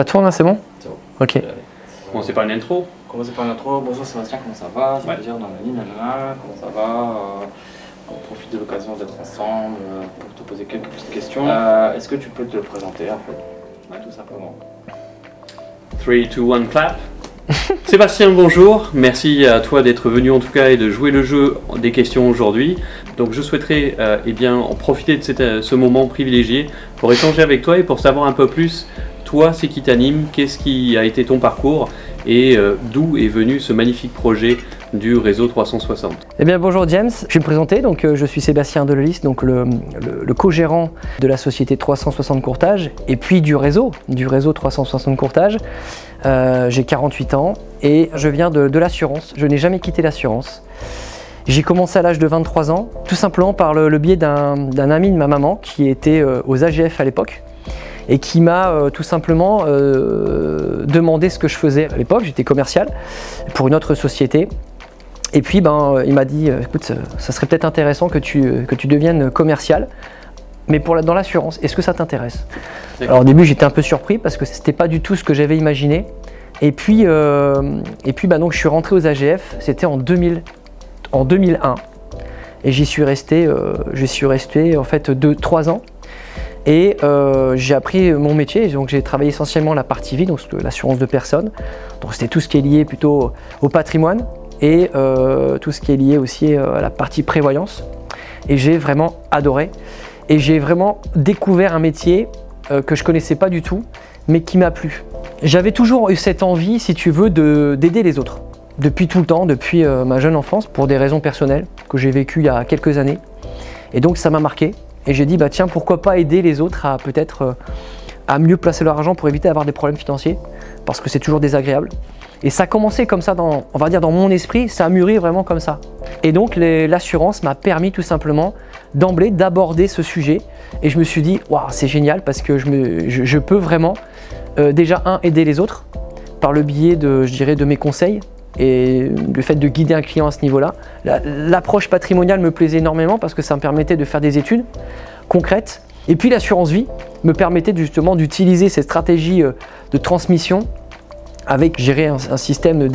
Ça tourne là, c'est bon? C'est bon. Ok. Commencez par une intro. Commencer par une intro. Bonjour Sébastien, comment ça va? C'est plaisir, nanana, comment ça va? On profite de l'occasion d'être ensemble pour te poser quelques petites questions. Est-ce que tu peux te présenter en fait? Ouais, tout simplement. 3, 2, 1, clap. Sébastien, bonjour. Merci à toi d'être venu en tout cas et de jouer le jeu des questions aujourd'hui. Donc je souhaiterais en profiter de ce moment privilégié pour échanger avec toi et pour savoir un peu plus, toi, c'est qui t'anime, qu'est-ce qui a été ton parcours et d'où est venu ce magnifique projet du réseau 360. Eh bien bonjour James, je vais me présenter, donc je suis Sébastien Delelis, donc le co-gérant de la société 360 Courtage et puis du réseau 360 Courtage. J'ai 48 ans et je viens de l'assurance, je n'ai jamais quitté l'assurance. J'ai commencé à l'âge de 23 ans, tout simplement par le biais d'un ami de ma maman qui était aux AGF à l'époque et qui m'a tout simplement demandé ce que je faisais à l'époque. J'étais commercial pour une autre société. Et puis il m'a dit, écoute, ça serait peut-être intéressant que tu deviennes commercial, mais dans l'assurance, est-ce que ça t'intéresse? Alors au début j'étais un peu surpris parce que c'était pas du tout ce que j'avais imaginé. Et puis donc je suis rentré aux AGF, c'était en 2001. Et j'y suis resté, en fait 3 ans. Et j'ai appris mon métier, donc j'ai travaillé essentiellement la partie vie, donc l'assurance de personnes. Donc c'était tout ce qui est lié plutôt au patrimoine et tout ce qui est lié aussi à la partie prévoyance. Et j'ai vraiment adoré. Et j'ai vraiment découvert un métier que je connaissais pas du tout, mais qui m'a plu. J'avais toujours eu cette envie, si tu veux, d'aider les autres. Depuis tout le temps, depuis ma jeune enfance, pour des raisons personnelles que j'ai vécues il y a quelques années. Et donc ça m'a marqué. Et j'ai dit, bah tiens, pourquoi pas aider les autres à peut-être à mieux placer leur argent pour éviter d'avoir des problèmes financiers, parce que c'est toujours désagréable. Et ça a commencé comme ça, on va dire dans mon esprit, ça a mûri vraiment comme ça. Et donc l'assurance m'a permis tout simplement d'emblée d'aborder ce sujet. Et je me suis dit, waouh, c'est génial parce que je peux vraiment déjà aider les autres par le biais de mes conseils et le fait de guider un client à ce niveau-là. L'approche patrimoniale me plaisait énormément parce que ça me permettait de faire des études concrètes. Et puis l'assurance vie me permettait justement d'utiliser ces stratégies de transmission avec gérer un système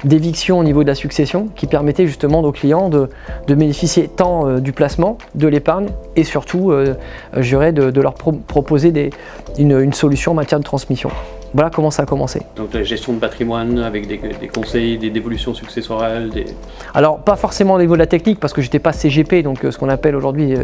d'éviction au niveau de la succession qui permettait justement aux clients de bénéficier tant du placement, de l'épargne et surtout de leur proposer une solution en matière de transmission. Voilà comment ça a commencé. Donc la gestion de patrimoine avec des conseils, des dévolutions successorales Alors pas forcément au niveau de la technique parce que j'étais pas CGP, donc ce qu'on appelle aujourd'hui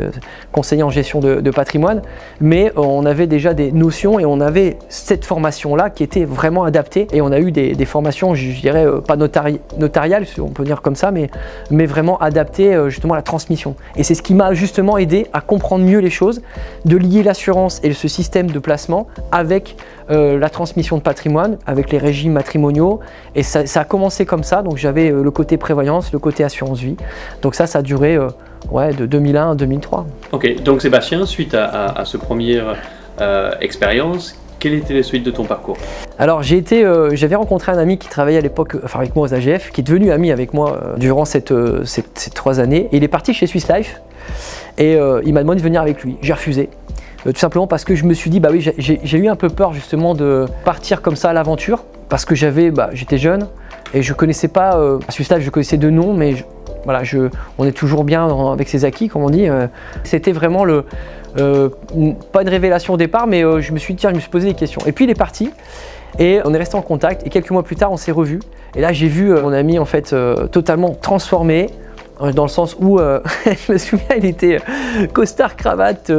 conseiller en gestion de patrimoine, mais on avait déjà des notions et on avait cette formation-là qui était vraiment adaptée et on a eu des formations, je dirais pas notariales, si on peut dire comme ça, mais vraiment adaptées justement à la transmission. Et c'est ce qui m'a justement aidé à comprendre mieux les choses, de lier l'assurance et ce système de placement avec la transmission de patrimoine, avec les régimes matrimoniaux, et ça a commencé comme ça. Donc j'avais le côté prévoyance, le côté assurance vie. Donc ça a duré de 2001 à 2003. Ok, donc Sébastien, suite à ce première expérience, quelle était la suite de ton parcours? Alors j'avais rencontré un ami qui travaillait à l'époque avec moi aux AGF, qui est devenu ami avec moi durant ces 3 années. Et il est parti chez Swiss Life et il m'a demandé de venir avec lui. J'ai refusé. Tout simplement parce que je me suis dit, bah oui, j'ai eu un peu peur justement de partir comme ça à l'aventure, parce que j'étais jeune et je connaissais pas, à Swiss Life je connaissais de nom, mais voilà, on est toujours bien avec ses acquis, comme on dit. C'était vraiment pas une révélation au départ, mais je me suis posé des questions. Et puis il est parti et on est resté en contact et quelques mois plus tard on s'est revus. Et là j'ai vu mon ami en fait totalement transformé. Dans le sens où, je me souviens, il était costard, cravate,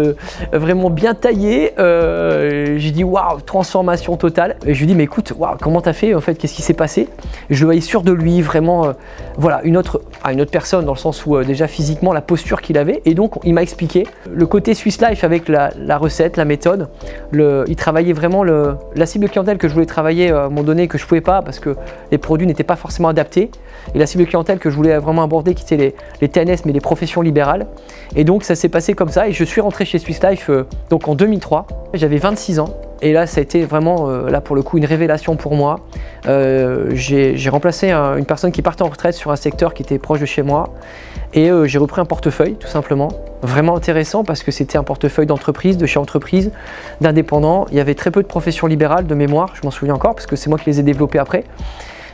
vraiment bien taillé. J'ai dit waouh, transformation totale. Et je lui ai dit mais écoute, waouh, comment t'as fait en fait, qu'est-ce qui s'est passé? Je le voyais sûr de lui, vraiment, voilà, une autre personne dans le sens où déjà physiquement la posture qu'il avait. Et donc il m'a expliqué le côté Swiss Life avec la recette, la méthode. Il travaillait vraiment la cible clientèle que je voulais travailler à un moment donné que je pouvais pas parce que les produits n'étaient pas forcément adaptés. Et la cible clientèle que je voulais vraiment aborder qui était les TNS, mais les professions libérales. Et donc ça s'est passé comme ça et je suis rentré chez Swiss Life donc en 2003. J'avais 26 ans et là ça a été vraiment, là pour le coup, une révélation pour moi. J'ai remplacé une personne qui partait en retraite sur un secteur qui était proche de chez moi et j'ai repris un portefeuille tout simplement. Vraiment intéressant parce que c'était un portefeuille d'entreprise, de chez entreprise, d'indépendants. Il y avait très peu de professions libérales de mémoire, je m'en souviens encore parce que c'est moi qui les ai développées après.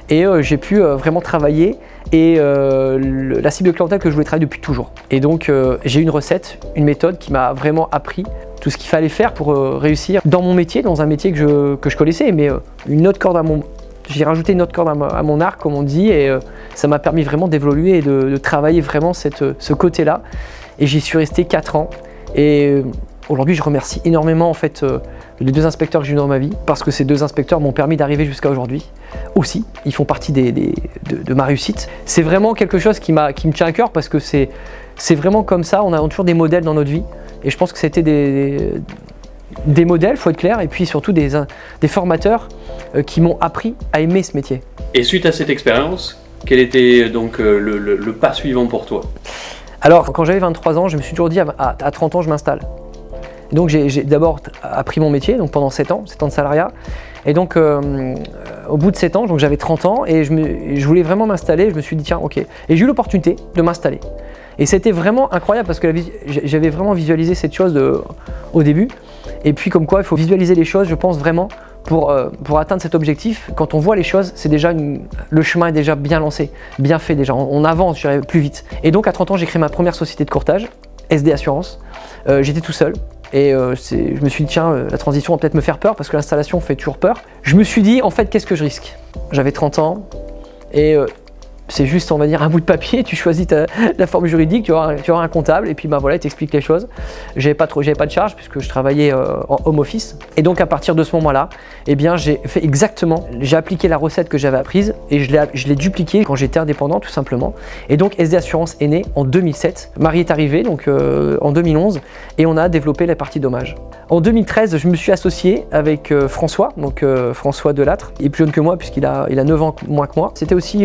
Et j'ai pu vraiment travailler et la cible de clientèle que je voulais travailler depuis toujours. Et donc j'ai une recette, une méthode qui m'a vraiment appris tout ce qu'il fallait faire pour réussir dans mon métier, dans un métier que je connaissais, mais une autre corde à mon... J'ai rajouté une autre corde à mon arc, comme on dit, et ça m'a permis vraiment d'évoluer et de travailler vraiment ce côté-là. Et j'y suis resté 4 ans. Et aujourd'hui, je remercie énormément en fait, les 2 inspecteurs que j'ai eu dans ma vie, parce que ces 2 inspecteurs m'ont permis d'arriver jusqu'à aujourd'hui. Aussi, ils font partie de ma réussite. C'est vraiment quelque chose qui me tient à cœur, parce que c'est vraiment comme ça, on a toujours des modèles dans notre vie. Et je pense que c'était des modèles, il faut être clair, et puis surtout des formateurs qui m'ont appris à aimer ce métier. Et suite à cette expérience, quel était donc le pas suivant pour toi? Alors, quand j'avais 23 ans, je me suis toujours dit à 30 ans, je m'installe. Donc j'ai d'abord appris mon métier, donc pendant 7 ans de salariat. Et donc au bout de 7 ans, donc j'avais 30 ans et je voulais vraiment m'installer. Je me suis dit tiens, ok. Et j'ai eu l'opportunité de m'installer. Et c'était vraiment incroyable parce que j'avais vraiment visualisé cette chose au début. Et puis comme quoi, il faut visualiser les choses, je pense vraiment, pour atteindre cet objectif. Quand on voit les choses, c'est déjà le chemin est déjà bien lancé, bien fait déjà. On avance, je dirais, plus vite. Et donc à 30 ans, j'ai créé ma première société de courtage, SD Assurance. J'étais tout seul. Et je me suis dit tiens, la transition va peut-être me faire peur parce que l'installation fait toujours peur. Je me suis dit en fait qu'est-ce que je risque? J'avais 30 ans et c'est juste on va dire un bout de papier, tu choisis la forme juridique, tu auras un comptable et puis bah voilà, il t'explique les choses. J'avais pas de charge puisque je travaillais en home office. Et donc à partir de ce moment-là, eh bien j'ai fait exactement, j'ai appliqué la recette que j'avais apprise et je l'ai dupliquée quand j'étais indépendant tout simplement. Et donc SD Assurance est né en 2007. Marie est arrivée donc en 2011 et on a développé la partie dommage. En 2013, je me suis associé avec François, donc François Delattre. Il est plus jeune que moi puisqu'il a 9 ans moins que moi. C'était aussi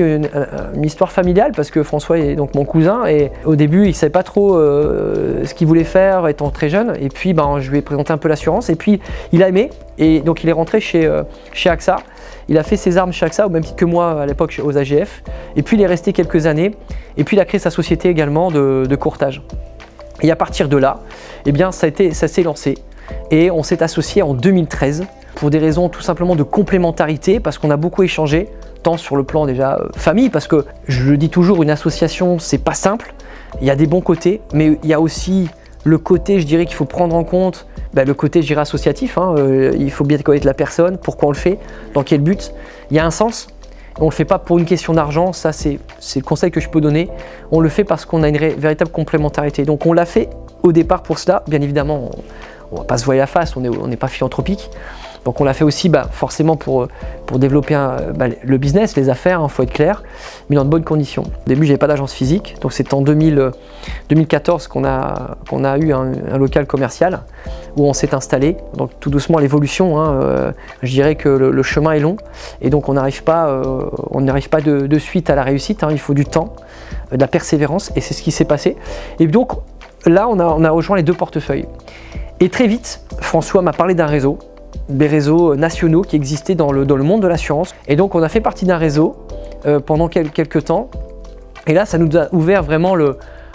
une histoire familiale parce que François est donc mon cousin et au début il ne savait pas trop ce qu'il voulait faire étant très jeune et puis ben, je lui ai présenté un peu l'assurance et puis il a aimé et donc il est rentré chez AXA. Il a fait ses armes chez AXA au même titre que moi à l'époque aux AGF et puis il est resté quelques années et puis il a créé sa société également de courtage. Et à partir de là, eh bien, ça s'est lancé et on s'est associé en 2013 pour des raisons tout simplement de complémentarité parce qu'on a beaucoup échangé tant sur le plan déjà famille parce que je le dis toujours, une association c'est pas simple, il y a des bons côtés mais il y a aussi le côté je dirais qu'il faut prendre en compte le côté je dirais associatif, il faut bien connaître la personne, pourquoi on le fait, dans quel but, il y a un sens. On ne le fait pas pour une question d'argent, ça c'est le conseil que je peux donner. On le fait parce qu'on a une véritable complémentarité. Donc on l'a fait au départ pour cela. Bien évidemment, on ne va pas se voiler la face, on n'est pas philanthropique. Donc on l'a fait aussi forcément pour développer le business, les affaires, faut être clair, mais dans de bonnes conditions. Au début, j'avais pas d'agence physique, donc c'est en 2014 qu'on a eu un local commercial où on s'est installé. Donc tout doucement l'évolution, je dirais que le chemin est long et donc on n'arrive pas de suite à la réussite, il faut du temps, de la persévérance et c'est ce qui s'est passé. Et donc là, on a rejoint les 2 portefeuilles. Et très vite, François m'a parlé d'un réseau, des réseaux nationaux qui existaient dans le monde de l'assurance. Et donc on a fait partie d'un réseau pendant quelques temps. Et là, ça nous a ouvert vraiment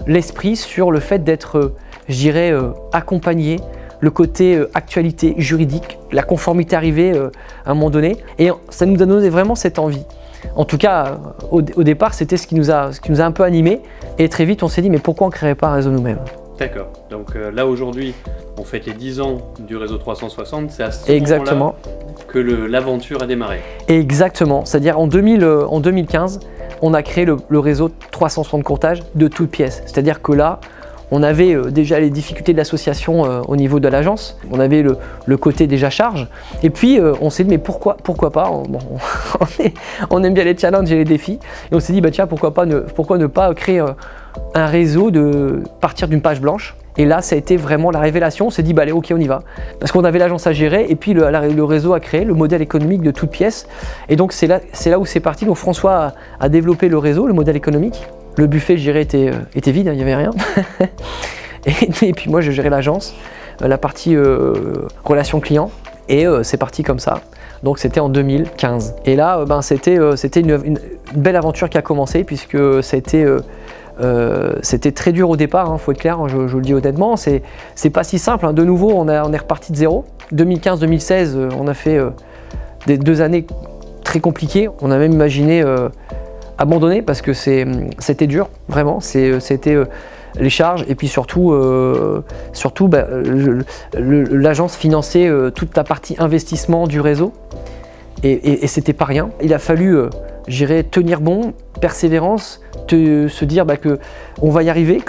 l'esprit sur le fait d'être, je dirais, accompagné, le côté actualité juridique, la conformité arrivée à un moment donné. Et ça nous a donné vraiment cette envie. En tout cas, au départ, c'était ce qui nous a un peu animé. Et très vite, on s'est dit, mais pourquoi on ne créerait pas un réseau nous-mêmes? D'accord. Donc là, aujourd'hui, on fête les 10 ans du réseau 360. C'est à ce moment-là que l'aventure a démarré. Exactement. C'est-à-dire en 2015, on a créé le réseau 360 courtage de toutes pièces. C'est-à-dire que là, on avait déjà les difficultés de l'association au niveau de l'agence. On avait le côté déjà charge. Et puis, on s'est dit, mais pourquoi pas on aime bien les challenges et les défis. Et on s'est dit, tiens, pourquoi ne pas créer un réseau de partir d'une page blanche. Et là, ça a été vraiment la révélation. On s'est dit, allez, ok, on y va. Parce qu'on avait l'agence à gérer et puis le réseau a créé le modèle économique de toutes pièces. Et donc, c'est là où c'est parti. Donc, François a développé le réseau, le modèle économique. Le buffet, je dirais, était vide, il n'y avait rien. et puis moi, je gérais l'agence, la partie relation client, et c'est parti comme ça. Donc c'était en 2015. Et là, c'était une belle aventure qui a commencé, puisque ça a été... c'était très dur au départ, faut être clair, je vous le dis honnêtement, c'est pas si simple, hein. De nouveau on est reparti de zéro. 2015-2016, on a fait des 2 années très compliquées, on a même imaginé abandonner parce que c'était dur, vraiment, c'était les charges et puis surtout, l'agence finançait toute la partie investissement du réseau et c'était pas rien. Il a fallu, j'irais, tenir bon, persévérance, se dire que on va y arriver,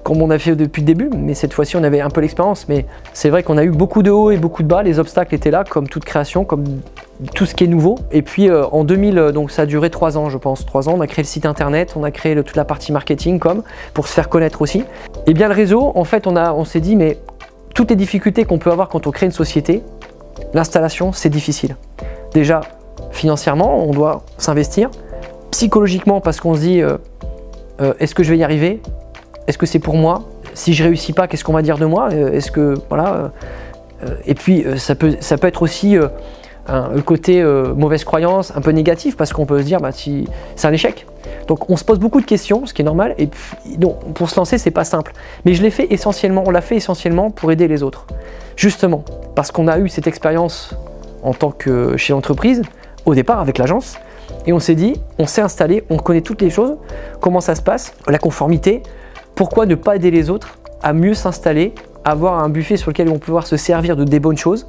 comme on a fait depuis le début, mais cette fois-ci on avait un peu l'expérience, mais c'est vrai qu'on a eu beaucoup de hauts et beaucoup de bas, les obstacles étaient là, comme toute création, comme tout ce qui est nouveau. Et puis en 2000, donc ça a duré 3 ans je pense, 3 ans, on a créé le site internet, on a créé toute la partie marketing pour se faire connaître aussi. Et bien le réseau, en fait on s'est dit, mais toutes les difficultés qu'on peut avoir quand on crée une société, l'installation c'est difficile. Déjà financièrement, on doit s'investir, psychologiquement parce qu'on se dit est-ce que je vais y arriver? Est-ce que c'est pour moi? Si je réussis pas, qu'est-ce qu'on va dire de moi? Est-ce que voilà et puis ça peut être aussi le côté mauvaise croyance, un peu négatif, parce qu'on peut se dire si c'est un échec. Donc on se pose beaucoup de questions, ce qui est normal, et puis, donc, pour se lancer c'est pas simple. Mais on l'a fait essentiellement pour aider les autres. Justement, parce qu'on a eu cette expérience en tant que chez l'entreprise, au départ avec l'agence, et on s'est dit, on s'est installé, on connaît toutes les choses, comment ça se passe, la conformité, pourquoi ne pas aider les autres à mieux s'installer, avoir un buffet sur lequel on peut pouvoir se servir de des bonnes choses,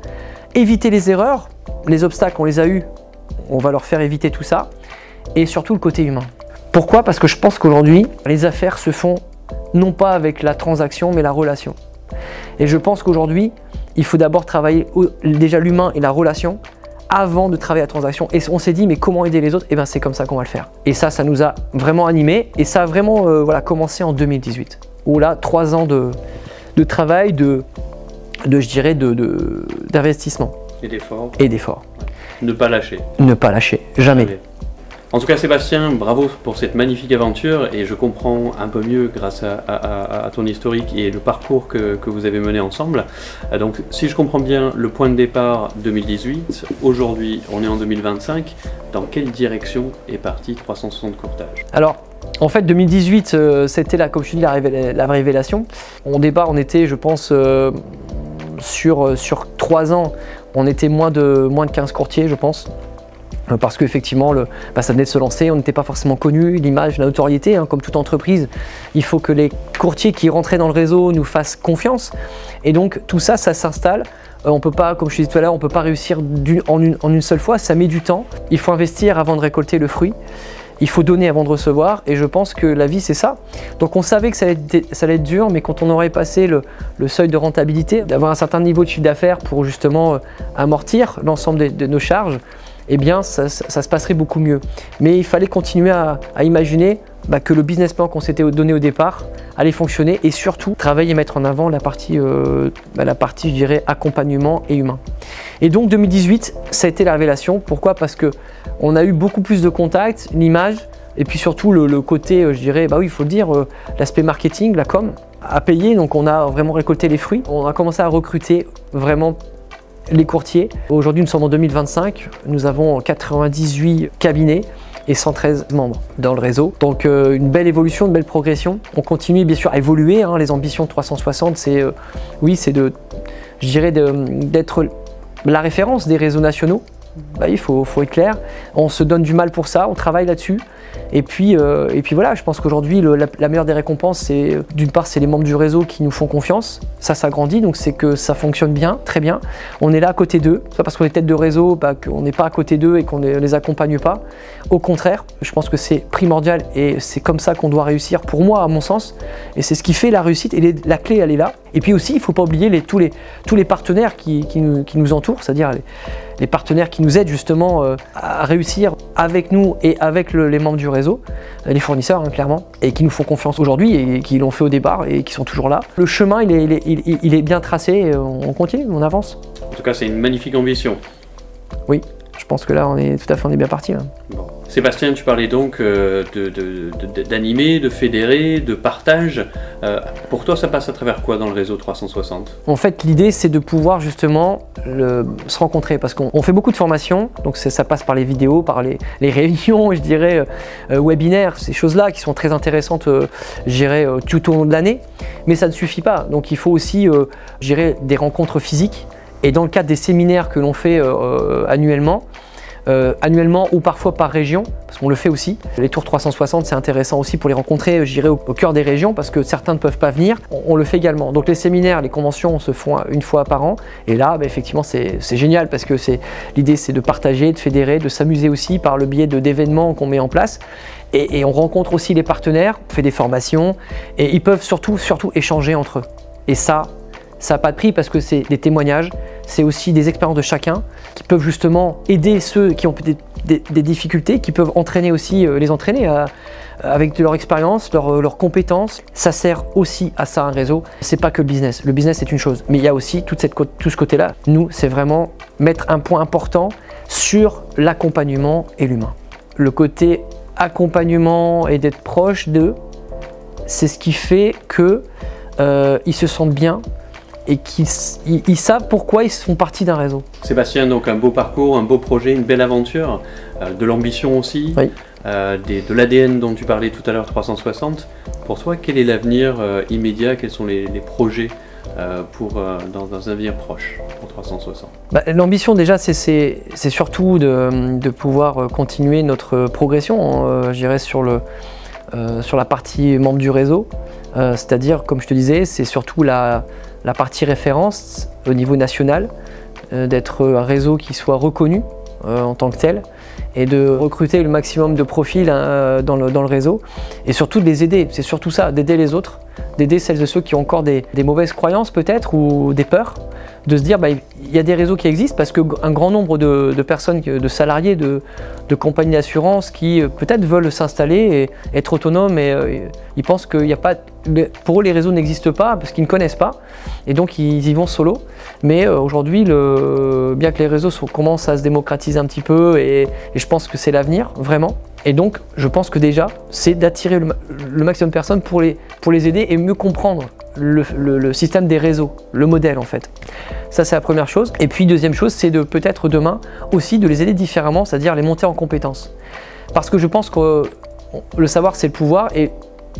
éviter les erreurs, les obstacles on les a eus, on va leur faire éviter tout ça, et surtout le côté humain. Pourquoi? Parce que je pense qu'aujourd'hui, les affaires se font non pas avec la transaction, mais la relation. Et je pense qu'aujourd'hui, il faut d'abord travailler déjà l'humain et la relation, avant de travailler la transaction. Et on s'est dit, mais comment aider les autres? Et c'est comme ça qu'on va le faire. Et ça nous a vraiment animés. Et ça a vraiment commencé en 2018. Où là, 3 ans de travail, d'investissement. Et d'efforts. Et d'efforts. Ne pas lâcher. Ne pas lâcher, jamais. En tout cas, Sébastien, bravo pour cette magnifique aventure et je comprends un peu mieux grâce à ton historique et le parcours que vous avez mené ensemble. Donc, si je comprends bien, le point de départ 2018, aujourd'hui on est en 2025, dans quelle direction est parti 360 Courtage? Alors, en fait, 2018, c'était là, comme je te dis, la révélation. Au départ, on était, je pense, sur 3 ans, on était moins de 15 courtiers, je pense. Parce qu'effectivement, ça venait de se lancer, on n'était pas forcément connu, l'image, la notoriété, comme toute entreprise, il faut que les courtiers qui rentraient dans le réseau nous fassent confiance. Et donc tout ça, ça s'installe. On peut pas, comme je disais tout à l'heure, on ne peut pas réussir en une seule fois, ça met du temps. Il faut investir avant de récolter le fruit. Il faut donner avant de recevoir, et je pense que la vie c'est ça. Donc on savait que ça allait être dur, mais quand on aurait passé le seuil de rentabilité, d'avoir un certain niveau de chiffre d'affaires pour justement amortir l'ensemble de nos charges, eh bien ça se passerait beaucoup mieux. Mais il fallait continuer à imaginer que le business plan qu'on s'était donné au départ allait fonctionner, et surtout travailler et mettre en avant la partie je dirais, accompagnement et humain. Et donc 2018, ça a été la révélation. Pourquoi? Parce qu'on a eu beaucoup plus de contacts, l'image, et puis surtout le côté, je dirais, oui, il faut le dire, l'aspect marketing, la com, a payé. Donc on a vraiment récolté les fruits. On a commencé à recruter vraiment les courtiers. Aujourd'hui, nous sommes en 2025, nous avons 98 cabinets et 113 membres dans le réseau. Donc une belle évolution, une belle progression. On continue bien sûr à évoluer, les ambitions de 360, c'est d'être la référence des réseaux nationaux. Il faut être clair, on se donne du mal pour ça, on travaille là-dessus. Et puis voilà, je pense qu'aujourd'hui la meilleure des récompenses, c'est d'une part c'est les membres du réseau qui nous font confiance, ça grandit, donc c'est que ça fonctionne bien, très bien. On est là à côté d'eux, c'est pas parce qu'on est tête de réseau qu'on n'est pas à côté d'eux et qu'on ne les accompagne pas. Au contraire, je pense que c'est primordial et c'est comme ça qu'on doit réussir, pour moi à mon sens, et c'est ce qui fait la réussite, et la clé elle est là. Et puis aussi il ne faut pas oublier tous les partenaires qui nous entourent, c'est-à-dire les partenaires qui nous aident justement à réussir avec nous et avec les membres du réseau, les fournisseurs clairement, et qui nous font confiance aujourd'hui et qui l'ont fait au départ et qui sont toujours là. Le chemin il est bien tracé, on continue, on avance. En tout cas c'est une magnifique ambition. Oui, je pense que là on est bien parti. Bon. Sébastien, tu parlais donc d'animer, de fédérer, de partage. Pour toi, ça passe à travers quoi dans le réseau 360? En fait, l'idée, c'est de pouvoir justement se rencontrer, parce qu'on fait beaucoup de formations, donc ça passe par les vidéos, par les réunions, je dirais, webinaires, ces choses-là qui sont très intéressantes, je dirais, tout au long de l'année, mais ça ne suffit pas. Donc il faut aussi, je dirais, des rencontres physiques, et dans le cadre des séminaires que l'on fait annuellement ou parfois par région, parce qu'on le fait aussi. Les tours 360, c'est intéressant aussi pour les rencontrer, je dirais, au cœur des régions, parce que certains ne peuvent pas venir, on le fait également. Donc les séminaires, les conventions se font une fois par an, et là, effectivement, c'est génial, parce que l'idée, c'est de partager, de fédérer, de s'amuser aussi par le biais d'événements qu'on met en place. Et on rencontre aussi les partenaires, on fait des formations, et ils peuvent surtout échanger entre eux. Et ça n'a pas de prix, parce que c'est des témoignages, c'est aussi des expériences de chacun qui peuvent justement aider ceux qui ont des difficultés, qui peuvent entraîner aussi, les entraîner avec de leur expérience, leurs compétences. Ça sert aussi à ça, un réseau. C'est pas que le business. Le business, c'est une chose, mais il y a aussi tout ce côté-là. Nous, c'est vraiment mettre un point important sur l'accompagnement et l'humain. Le côté accompagnement et d'être proche d'eux, c'est ce qui fait qu'ils se sentent bien et qu'ils savent pourquoi ils font partie d'un réseau. Sébastien, donc un beau parcours, un beau projet, une belle aventure, de l'ambition aussi, oui. De l'ADN dont tu parlais tout à l'heure, 360. Pour toi, quel est l'avenir immédiat? Quels sont les projets dans un avenir proche pour 360? L'ambition déjà, c'est surtout de pouvoir continuer notre progression, je dirais, sur la partie membre du réseau. C'est-à-dire, comme je te disais, c'est surtout la partie référence au niveau national, d'être un réseau qui soit reconnu en tant que tel, et de recruter le maximum de profils dans le réseau, et surtout de les aider. C'est surtout ça, d'aider les autres, d'aider celles et ceux qui ont encore des mauvaises croyances peut-être, ou des peurs, de se dire il y a des réseaux qui existent, parce qu'un grand nombre de personnes, de salariés, de compagnies d'assurance qui peut-être veulent s'installer et être autonomes, et ils pensent qu'il n'y a pas, pour eux les réseaux n'existent pas parce qu'ils ne connaissent pas, et donc ils y vont solo. Mais aujourd'hui, bien que les réseaux commencent à se démocratiser un petit peu, et je pense que c'est l'avenir vraiment. Et donc, je pense que déjà, c'est d'attirer le maximum de personnes pour les aider et mieux comprendre le système des réseaux, le modèle en fait. Ça, c'est la première chose. Et puis, deuxième chose, c'est de peut-être demain aussi de les aider différemment, c'est-à-dire les monter en compétences. Parce que je pense que le savoir, c'est le pouvoir, et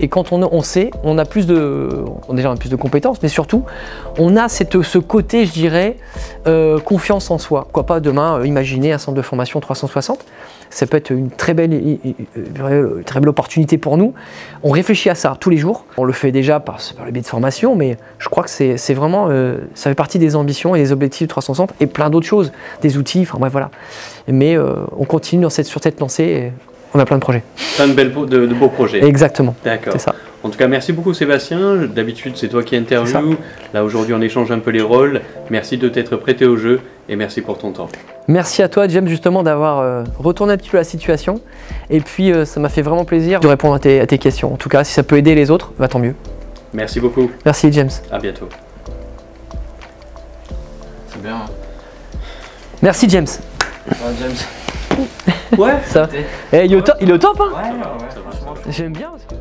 quand on sait, on a déjà plus de compétences, mais surtout, on a ce côté, je dirais, confiance en soi. Pourquoi pas demain imaginer un centre de formation 360? Ça peut être une très belle opportunité pour nous. On réfléchit à ça tous les jours. On le fait déjà par le biais de formation, mais je crois que c'est vraiment, ça fait partie des ambitions et des objectifs de 360, et plein d'autres choses, des outils, enfin bref, voilà. Mais on continue sur cette lancée, et on a plein de projets. Plein de beaux projets. Exactement. D'accord. C'est ça. En tout cas, merci beaucoup Sébastien. D'habitude, c'est toi qui interviews. Là, aujourd'hui, on échange un peu les rôles. Merci de t'être prêté au jeu, et merci pour ton temps. Merci à toi, James, justement, d'avoir retourné un petit peu la situation. Et puis, ça m'a fait vraiment plaisir de répondre à tes questions. En tout cas, si ça peut aider les autres, tant mieux. Merci beaucoup. Merci, James. À bientôt. C'est bien. Merci, James. James. Ouais. Ça. Il est au top, hein? Ouais, franchement. J'aime bien parce que...